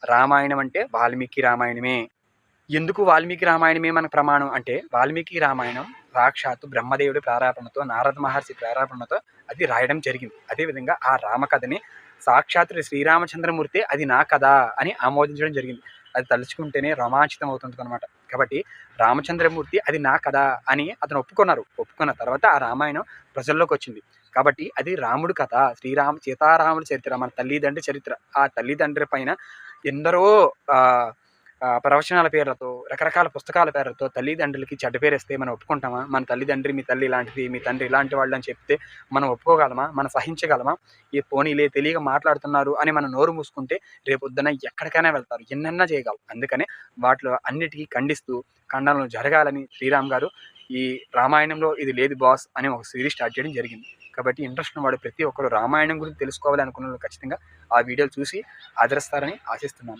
రామాయణం అంటే వాల్మీకి రామాయణమే. ఎందుకు వాల్మీకి రామాయణమే మనకు ప్రమాణం అంటే, వాల్మీకి రామాయణం సాక్షాత్తు బ్రహ్మదేవుడి ప్రేరేపణతో, నారద మహర్షి ప్రేరేపణతో అది రాయడం జరిగింది. అదేవిధంగా ఆ రామకథని సాక్షాత్తు శ్రీరామచంద్రమూర్తి అది నా కథ అని ఆమోదించడం జరిగింది. అది తలుచుకుంటేనే రోమాంచితం అవుతుందనమాట. కాబట్టి రామచంద్రమూర్తి అది నా కథ అని అతను ఒప్పుకున్నారు. ఒప్పుకున్న తర్వాత ఆ రామాయణం ప్రజల్లోకి వచ్చింది. కాబట్టి అది రాముడు కథ, సీతారాముల చరిత్ర, మన తల్లిదండ్రి చరిత్ర. ఆ తల్లిదండ్రి పైన ఎందరో ప్రవచనాల పేర్లతో, రకరకాల పుస్తకాల పేర్లతో తల్లిదండ్రులకి చెడ్డ పేరేస్తే మనం ఒప్పుకుంటామా? మన తల్లిదండ్రి, మీ తల్లి ఇలాంటిది, మీ తండ్రి ఇలాంటి వాళ్ళు అని చెప్తే మనం ఒప్పుకోగలమా? మనం సహించగలమా? ఈ పోనీలే తెలియక మాట్లాడుతున్నారు అని మనం నోరు మూసుకుంటే రేపొద్దున ఎక్కడికైనా వెళ్తారు, ఎన్నన్నా చేయగలరు. అందుకనే వాటిలో అన్నిటికీ ఖండిస్తూ ఖండనలు జరగాలని శ్రీరామ్ గారు ఈ రామాయణంలో ఇది లేదు బాస్ అని ఒక సిరీస్ స్టార్ట్ చేయడం జరిగింది. కాబట్టి ఇంట్రెస్ట్ ఉన్నవాడు ప్రతి ఒక్కరు రామాయణం గురించి తెలుసుకోవాలి అనుకున్న వాళ్ళు ఖచ్చితంగా ఆ వీడియోలు చూసి ఆదరిస్తారని ఆశిస్తున్నాను.